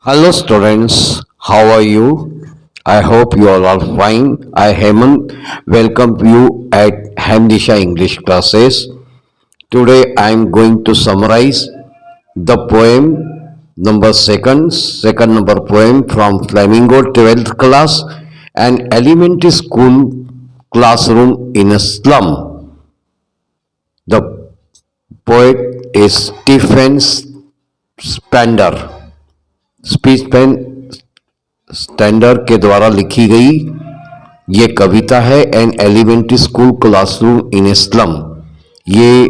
Hello students, how are you? I hope you all are fine. I Hemant welcome you at Hamdisha English classes. Today I am going to summarize the poem number second number poem from Flamingo 12th class, an elementary school classroom in a slum. The poet is Stephen Spender. Stephen Spender के द्वारा लिखी गई ये कविता है an elementary school classroom in slum. ये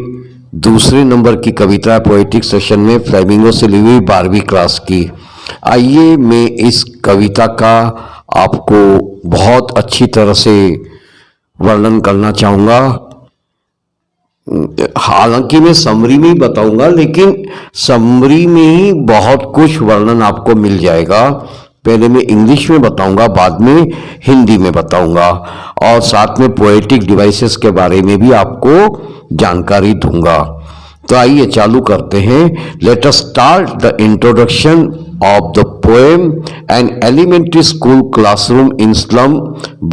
दूसरे number की कविता है पोएटिक सेशन में फ्लेमिंगो से ली हुई 12वीं क्लास की। आइए मैं इस कविता का आपको बहुत अच्छी तरह से वर्णन करना चाहूँगा। हालांकि मैं समरी में ही बताऊंगा, लेकिन समरी में ही बहुत कुछ वर्णन आपको मिल जाएगा। पहले मैं इंग्लिश में बताऊंगा, बाद में हिंदी में बताऊंगा और साथ में पोएटिक डिवाइसेस के बारे में भी आपको जानकारी दूंगा। तो आइए चालू करते हैं। Let us start the introduction of the poem an elementary school classroom in slum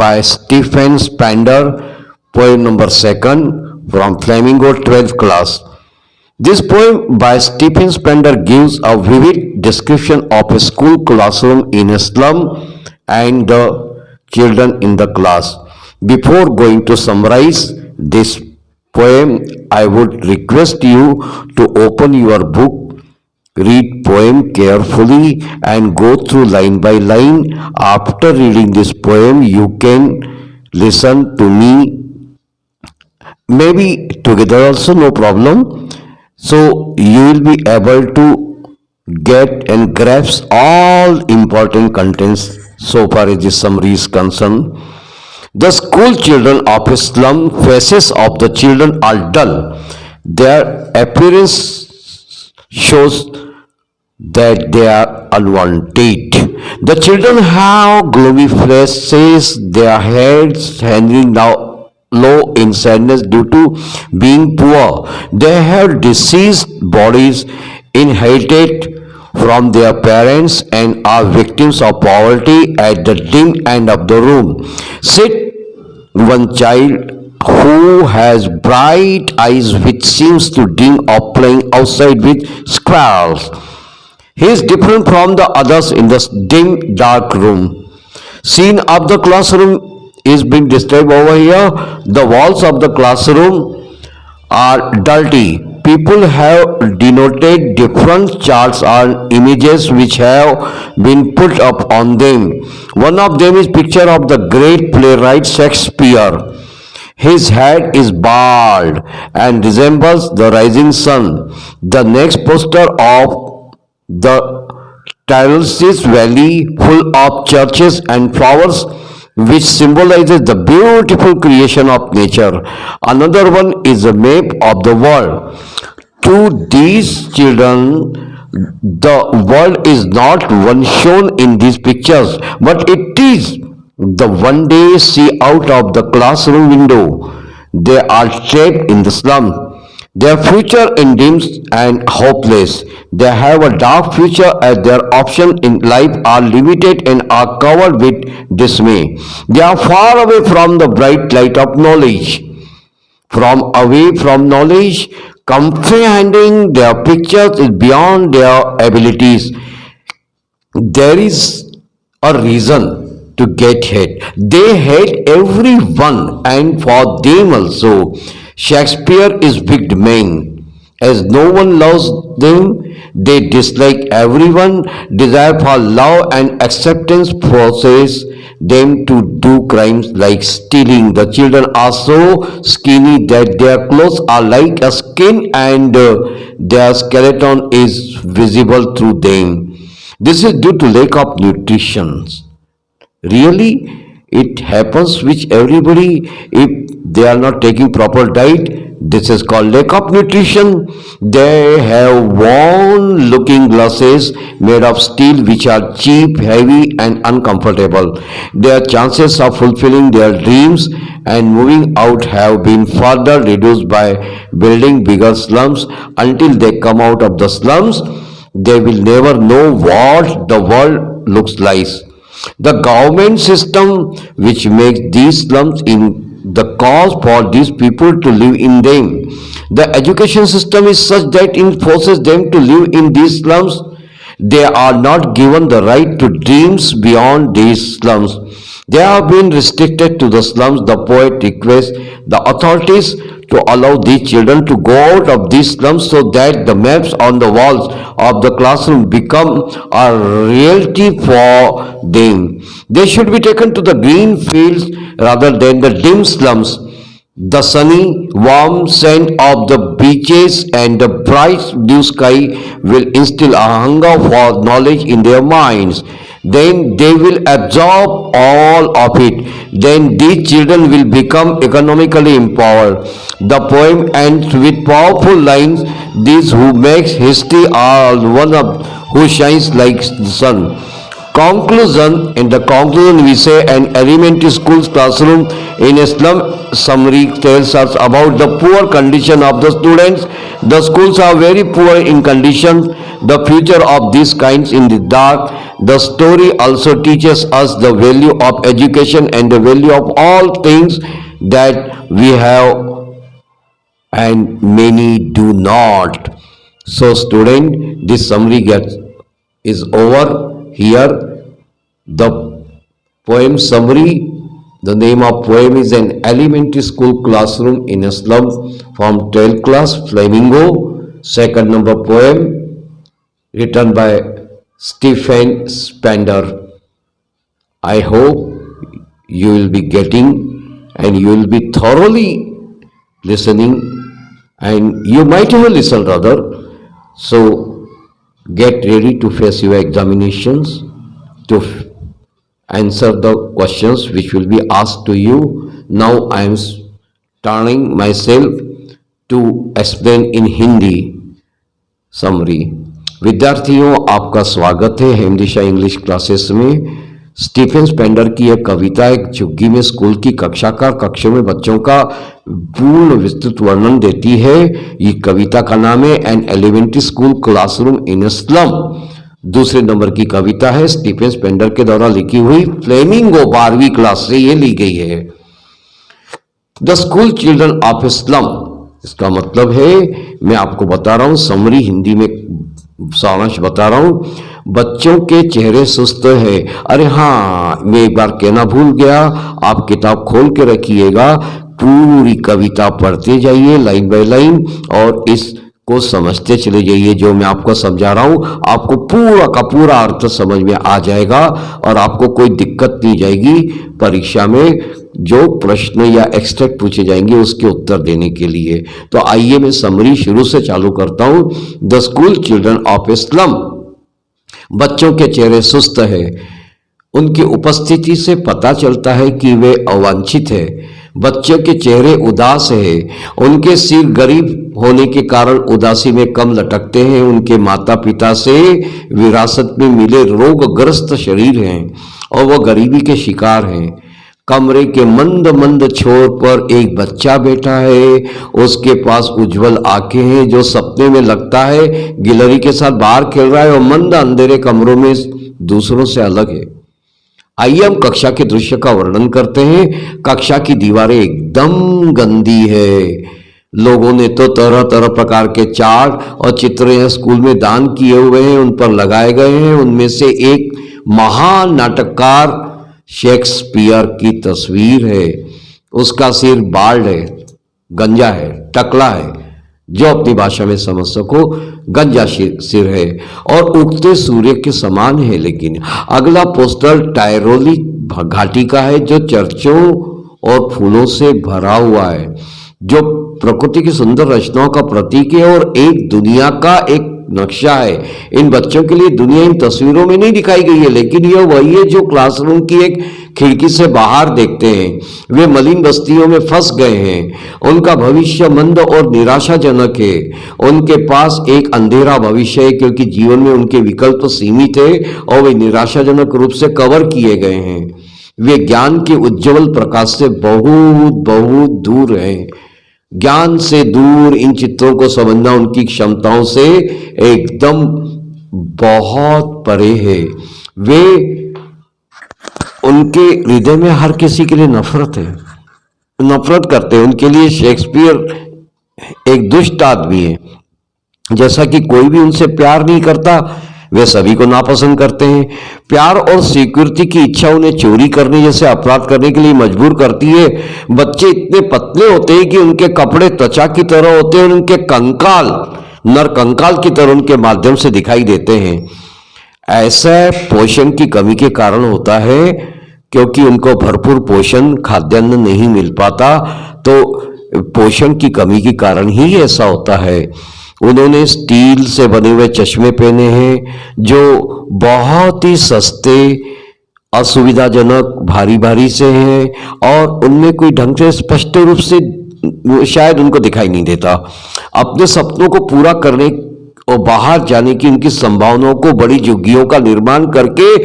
by Stephen Spender, poem number 2 from Flamingo 12th class. This poem by Stephen Spender gives a vivid description of a school classroom in a slum and the children in the class. Before going to summarize this poem, I would request you to open your book, read poem carefully and go through line by line. After reading this poem, you can listen to me maybe together also, no problem. So you will be able to get and grasp all important contents so far as this summary is concerned. The school children of a slum, faces of the children are dull. Their appearance shows that they are unwanted. The children have gloomy faces, their heads hanging down low in sadness due to being poor. They have diseased bodies inherited from their parents and are victims of poverty. At the dim end of the room sit one child who has bright eyes which seems to dream of playing outside with squirrels. He is different from the others in the dim dark room. Scene of the classroom is being described over here. The walls of the classroom are dirty. People have denoted different charts and images which have been put up on them. One of them is picture of the great playwright Shakespeare. His head is bald and resembles the rising sun. The next poster of the Tyrolean Valley, full of churches and flowers, which symbolizes the beautiful creation of nature. Another one is a map of the world. To these children, the world is not one shown in these pictures, but it is the one they see out of the classroom window. They are trapped in the slum. Their future is dim and hopeless. They have a dark future as their options in life are limited and are covered with dismay. They are far away from the bright light of knowledge. Away from knowledge, comprehending their pictures is beyond their abilities. There is a reason to get hate. They hate everyone, and for them also. Shakespeare is wicked man. As no one loves them, they dislike everyone. Desire for love and acceptance forces them to do crimes like stealing. The children are so skinny that their clothes are like a skin and their skeleton is visible through them. This is due to lack of nutrition. Really, it happens which everybody, if they are not taking proper diet, this is called lack of nutrition. They have worn looking glasses made of steel which are cheap, heavy and uncomfortable. Their chances of fulfilling their dreams and moving out have been further reduced by building bigger slums. Until they come out of the slums, they will never know what the world looks like. The government system which makes these slums in the cause for these people to live in them. The education system is such that it forces them to live in these slums. They are not given the right to dreams beyond these slums. They have been restricted to the slums. The poet requests the authorities to allow these children to go out of these slums so that the maps on the walls of the classroom become a reality for them. They should be taken to the green fields rather than the dim slums. The sunny, warm scent of the beaches and the bright blue sky will instill a hunger for knowledge in their minds. Then they will absorb all of it. Then these children will become economically empowered. The poem ends with powerful lines. These who makes history are one of who shines like the sun. Conclusion. In the conclusion we say an elementary school classroom in a slum summary tells us about the poor condition of the students. The schools are very poor in condition. The future of these kinds in the dark. The story also teaches us the value of education and the value of all things that we have and many do not. So student, this summary is over here. The poem summary, the name of poem is an elementary school classroom in a slum from 12th class, Flamingo. Second number poem written by Stephen Spender. I hope you will be getting and you will be thoroughly listening, and you might have listened rather. So get ready to face your examinations, to answer the questions which will be asked to you. Now I am turning myself to explain in Hindi summary. विद्यार्थियों, आपका स्वागत है हेमदिशा English classes में। Stephen Spender की एक कविता एक झुग्गी में स्कूल की कक्षा का कक्षों में बच्चों का पूर्ण विस्तृत वर्णन देती है। ये कविता का नाम है an elementary school classroom in slum. दूसरे नंबर की कविता है स्टीफन स्पेंडर के द्वारा लिखी हुई फ्लेमिंगो, 12वीं क्लास से ये ली गई है। The school children of slum, इसका मतलब है, मैं आपको बता रहा हूं समरी हिंदी में सारांश बता रहा हूं। बच्चों के चेहरे सुस्त है। अरे हाँ, मैं एक बार कहना भूल गया, आप किताब खोल के रखिएगा, पूरी कविता पढ़ते जाइए लाइन बाय लाइन और इस को समझते चले जाइए। जो मैं आपको समझा रहा हूं आपको पूरा का पूरा अर्थ समझ में आ जाएगा और आपको कोई दिक्कत नहीं जाएगी परीक्षा में जो प्रश्न या एक्सट्रैक्ट पूछे जाएंगे उसके उत्तर देने के लिए। तो आइए मैं समरी शुरू से चालू करता हूं। The school children of slum, बच्चों के चेहरे सुस्त है। उनकी उपस्थिति से पता चलता है कि वे अवांछित है। बच्चों के चेहरे उदास है। उनके सिर गरीब होने के कारण उदासी में कम लटकते हैं। उनके माता पिता से विरासत में मिले रोगग्रस्त शरीर हैं और वह गरीबी के शिकार हैं। कमरे के मंद मंद छोर पर एक बच्चा बैठा है। उसके पास उज्जवल आंखें हैं जो सपने में लगता है गिलहरी के साथ बाहर खेल रहा है और मंद अंधेरे कमरों में दूसरों से अलग है। आइए हम कक्षा के दृश्य का वर्णन करते हैं। कक्षा की दीवारें एकदम गंदी है। लोगों ने तो तरह तरह प्रकार के चार्ट और चित्र यह स्कूल में दान किए हुए हैं, उन पर लगाए गए हैं। उनमें से एक महान नाटककार शेक्सपियर की तस्वीर है। उसका सिर बाल्ड है, गंजा है, टकला है, जो अपनी भाषा में समझ सको गंजा सिर है और उगते सूर्य के समान है। लेकिन अगला पोस्टर टायरोली घाटी का है जो चर्चों और फूलों से भरा हुआ है, जो प्रकृति की सुंदर रचनाओं का प्रतीक है और एक दुनिया का एक नक्शा है। इन बच्चों के लिए दुनिया इन तस्वीरों में नहीं दिखाई गई है, लेकिन यह वही है जो क्लासरूम की एक खिड़की से बाहर देखते हैं। वे मलिन बस्तियों में फंस गए हैं। उनका भविष्य मंद और निराशाजनक है। उनके पास एक अंधेरा भविष्य है क्योंकि जीवन में उनके विकल्प सीमित है और वे निराशाजनक रूप से कवर किए गए हैं। वे ज्ञान के उज्जवल प्रकाश से बहुत बहुत दूर हैं। ज्ञान से दूर इन चित्रों को समझना उनकी क्षमताओं से एकदम बहुत परे है। वे उनके हृदय में हर किसी के लिए नफरत है, नफरत करते हैं। उनके लिए शेक्सपियर एक दुष्ट आदमी है। जैसा कि कोई भी उनसे प्यार नहीं करता, वे सभी को नापसंद करते हैं। प्यार और सिक्योरिटी की इच्छा उन्हें चोरी करने जैसे अपराध करने के लिए मजबूर करती है। बच्चे इतने पतले होते हैं कि उनके कपड़े त्वचा की तरह होते हैं और उनके कंकाल नर कंकाल की तरह उनके माध्यम से दिखाई देते हैं। ऐसा पोषण की कमी के कारण होता है, क्योंकि उनको भरपूर पोषण खाद्यान्न नहीं मिल पाता, तो पोषण की कमी के कारण ही ऐसा होता है। उन्होंने स्टील से बने हुए चश्मे पहने हैं जो बहुत ही सस्ते, असुविधाजनक, भारी भारी से हैं और उनमें कोई ढंग से स्पष्ट रूप से शायद उनको दिखाई नहीं देता। अपने सपनों को पूरा करने और बाहर जाने की उनकी संभावनाओं को बड़ी झुग्गियों का निर्माण करके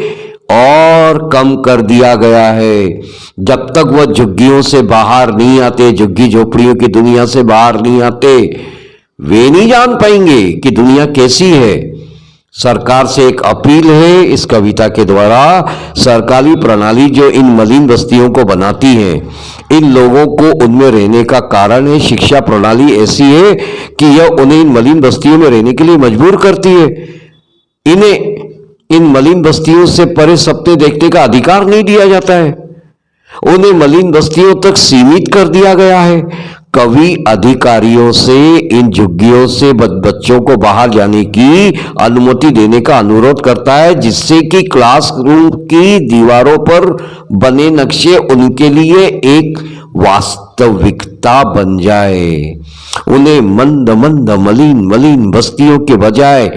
और कम कर दिया गया है। जब तक वह झुग्गियों से बाहर नहीं आते, झुग्गी झोपड़ियों की दुनिया से बाहर नहीं आते, वे नहीं जान पाएंगे कि दुनिया कैसी है। सरकार से एक अपील है इस कविता के द्वारा। सरकारी प्रणाली जो इन मलिन बस्तियों को बनाती है, इन लोगों को उनमें रहने का कारण है शिक्षा प्रणाली ऐसी है कि यह उन्हें इन मलिन बस्तियों में रहने के लिए मजबूर करती है। इन्हें इन मलिन बस्तियों से परे सपने देखने का अधिकार नहीं दिया जाता है। उन्हें मलिन बस्तियों तक सीमित कर दिया गया है। कवि अधिकारियों से इन झुग्गियों से बच्चों को बाहर जाने की अनुमति देने का अनुरोध करता है, जिससे कि क्लासरूम की दीवारों पर बने नक्शे उनके लिए एक वास्तविकता बन जाए। उन्हें मंद मंद मलिन मलिन बस्तियों के बजाय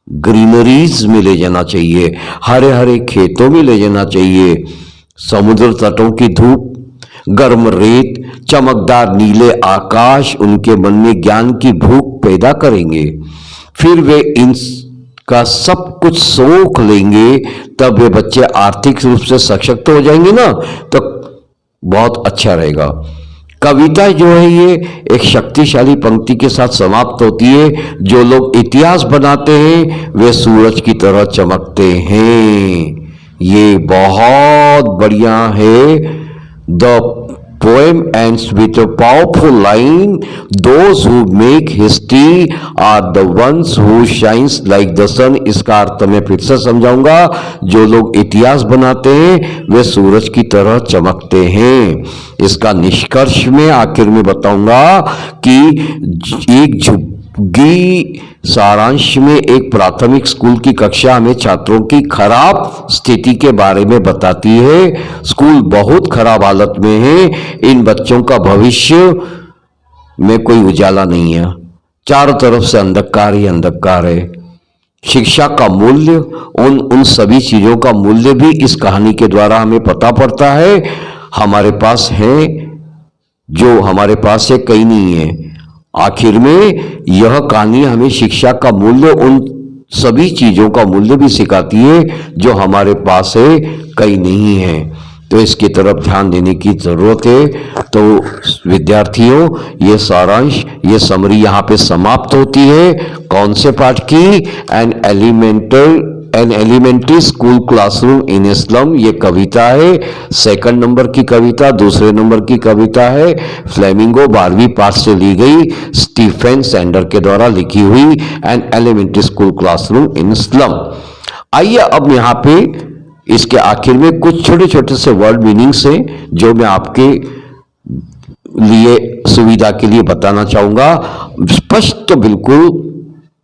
ग्रीनरीज में ले जाना चाहिए, हरे हरे खेतों में ले जाना चाहिए। समुद्र तटों की धूप, गर्म रेत, चमकदार नीले आकाश उनके मन में ज्ञान की भूख पैदा करेंगे। फिर वे इनका सब कुछ सोख लेंगे। तब वे बच्चे आर्थिक रूप से सशक्त हो जाएंगे ना, तो बहुत अच्छा रहेगा। कविता जो है ये एक शक्तिशाली पंक्ति के साथ समाप्त होती है। जो लोग इतिहास बनाते हैं वे सूरज की तरह चमकते हैं। ये बहुत बढ़िया है। The poem ends with a powerful line, those who make history are the ones who shines like the sun। इसका अर्थ मैं फिर से समझाऊंगा। जो लोग इतिहास बनाते हैं वे सूरज की तरह चमकते हैं। इसका निष्कर्ष में आखिर में बताऊंगा कि एक झुग्गी सारांश में एक प्राथमिक स्कूल की कक्षा हमें छात्रों की खराब स्थिति के बारे में बताती है। स्कूल बहुत खराब हालत में है। इन बच्चों का भविष्य में कोई उजाला नहीं है, चारों तरफ से अंधकार ही अंधकार है। शिक्षा का मूल्य, उन सभी चीजों का मूल्य भी इस कहानी के द्वारा हमें पता पड़ता है। हमारे पास है जो हमारे पास है, कहीं नहीं है। आखिर में यह कहानी हमें शिक्षा का मूल्य, उन सभी चीजों का मूल्य भी सिखाती है जो हमारे पास है, कहीं नहीं है। तो इसकी तरफ ध्यान देने की जरूरत है। तो विद्यार्थियों, ये सारांश, ये समरी यहाँ पे समाप्त होती है। कौन से पाठ की? An elementary school classroom in slum, ये कविता है। सेकंड नंबर की कविता, दूसरे नंबर की कविता है। फ्लेमिंगो 12वीं पाठ से ली गई, स्टीफन सैंडर के द्वारा लिखी हुई an elementary school classroom in slum. आइए अब यहाँ पे इसके आखिर में कुछ छोटे छोटे से वर्ड मीनिंग्स हैं जो मैं आपके लिए सुविधा के लिए बताना चाहूंगा। स्पष्ट, बिल्कुल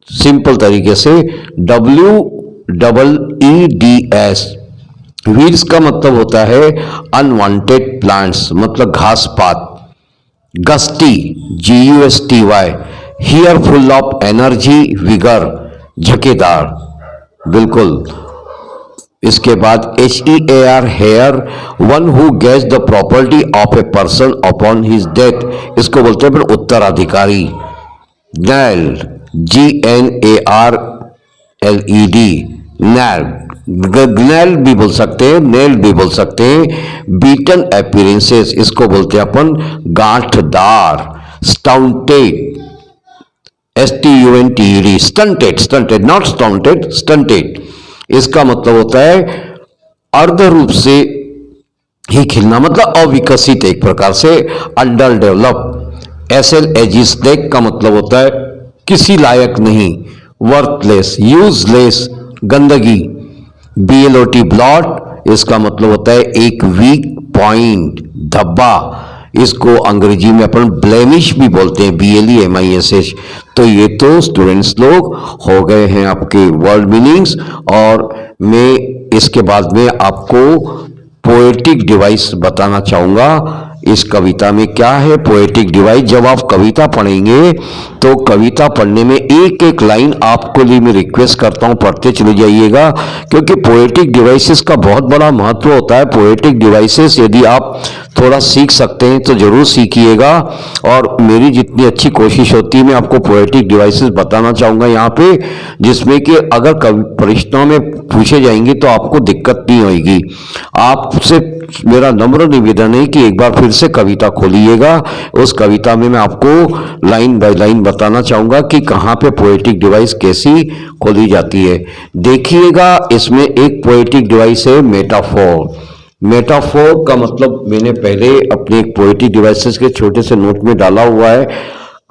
सिंपल तरीके से। WEEDS, वीड्स का मतलब होता है अनवांटेड प्लांट्स, मतलब घास पात। Gusty, GUSTY, here full of energy, vigour, झकेदार, बिल्कुल। इसके बाद HEAR, heir, one who gets the property of a person upon his death, इसको बोलते हैं उत्तराधिकारी। नैल्ड, GNARLED, ग्नैल्ड भी बोल सकते हैं, नेल्ड भी बोल सकते हैं। बीटन अपीयरेंसेस, इसको बोलते हैं अपन गांठदार। Stunted, STUNTED, stunted, stunted not stunted, stunted. इसका मतलब होता है अर्ध रूप से ही खिलना, मतलब अविकसित एक प्रकार से, अंडर डेवलप। SLAG का मतलब होता है किसी लायक नहीं, वर्थलेस, यूजलेस, गंदगी। BLOT ब्लॉट, इसका मतलब होता है एक वीक पॉइंट, धब्बा। इसको अंग्रेजी में अपन ब्लेमिश भी बोलते हैं, BLEMISH। तो ये तो स्टूडेंट्स लोग हो गए हैं आपके वर्ड मीनिंग्स। और मैं इसके बाद में आपको पोएटिक डिवाइस बताना चाहूंगा। इस कविता में क्या है पोएटिक डिवाइस। जब आप कविता पढ़ेंगे तो कविता पढ़ने में एक एक लाइन आपको लिए मैं रिक्वेस्ट करता हूं पढ़ते चले जाइएगा, क्योंकि पोएटिक डिवाइसेस का बहुत बड़ा महत्व होता है। पोएटिक डिवाइसेस यदि आप थोड़ा सीख सकते हैं तो जरूर सीखिएगा। और मेरी जितनी अच्छी कोशिश होती है मैं आपको पोएटिक डिवाइसेस बताना चाहूंगा यहाँ पे, जिसमें कि अगर परीक्षाओं में पूछे जाएंगे तो आपको दिक्कत नहीं होगी। आपसे मेरा नम्र निवेदन है कि एक बार फिर से कविता खोलिएगा। उस कविता में मैं आपको लाइन बाय लाइन बताना चाहूंगा कि कहाँ पे पोएटिक डिवाइस कैसी खोली जाती है। देखिएगा, इसमें एक पोएटिक डिवाइस है मेटाफोर। मेटाफोर का मतलब मैंने पहले अपने एक पोएटिक डिवाइसेस के छोटे से नोट में डाला हुआ है।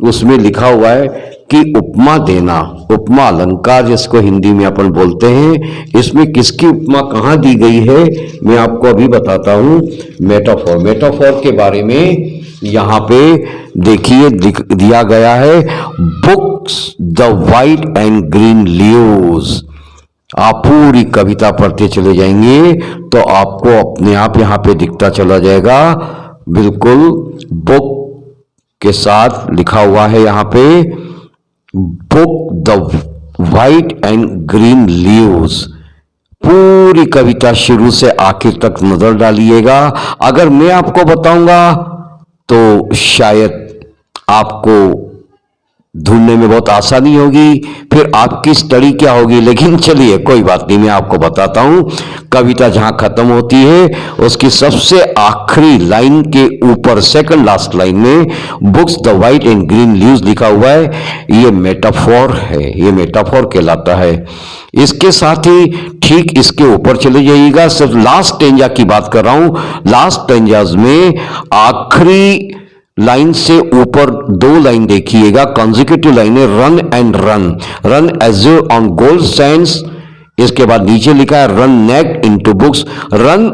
उसमें लिखा हुआ है कि उपमा देना, उपमा अलंकार जिसको हिंदी में अपन बोलते हैं। इसमें किसकी उपमा कहाँ दी गई है मैं आपको अभी बताता हूँ। मेटाफोर, मेटाफोर के बारे में यहाँ पे देखिए दिया गया है, books the white and green leaves. आप पूरी कविता पढ़ते चले जाएंगे तो आपको अपने आप यहाँ पे दिखता चला जाएगा। बिल्कुल बुक के साथ लिखा हुआ है यहाँ पे, book the white and green leaves. पूरी कविता शुरू से आखिर तक नजर डालिएगा। अगर मैं आपको बताऊंगा तो शायद आपको ढूंढने में बहुत आसानी होगी, फिर आपकी स्टडी क्या होगी। लेकिन चलिए कोई बात नहीं, मैं आपको बताता हूं। कविता जहां खत्म होती है उसकी सबसे आखिरी लाइन के ऊपर सेकंड लास्ट लाइन में books the white and green leaves लिखा हुआ है। ये मेटाफोर है, ये मेटाफोर कहलाता है। इसके साथ ही ठीक इसके ऊपर चले जाइएगा, सिर्फ लास्ट स्टेंजा की बात कर रहा हूं। लास्ट स्टेंजाज में आखिरी लाइन से ऊपर दो लाइन देखिएगा, कॉन्जिक्यूटिव लाइन है, run and run, run azure on gold Sands. इसके बाद नीचे लिखा है रन नेक इनटू बुक्स। रन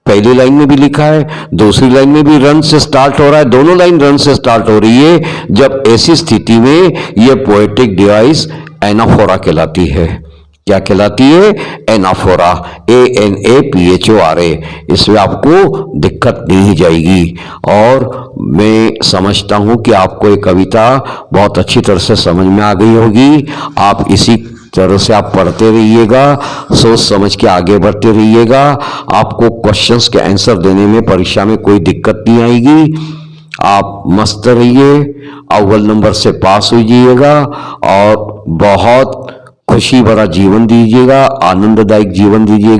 पहली लाइन में भी लिखा है, दूसरी लाइन में भी रन से स्टार्ट हो रहा है, दोनों लाइन रन से स्टार्ट हो रही है। जब ऐसी स्थिति में यह पोएटिक डिवाइस एनाफोरा कहलाती है। क्या कहलाती है? Anaphora, ANAPHORA। इसमें आपको दिक्कत नहीं जाएगी। और मैं समझता हूं कि आपको ये कविता बहुत अच्छी तरह से समझ में आ गई होगी। आप इसी तरह से आप पढ़ते रहिएगा, सोच समझ के आगे बढ़ते रहिएगा। आपको क्वेश्चंस के आंसर देने में परीक्षा में कोई दिक्कत नहीं आएगी। आप मस्त रहिए, अव्वल नंबर से पास हो जाइएगा और बहुत खुशी भरा जीवन दीजिएगा, आनंददायक जीवन दीजिएगा।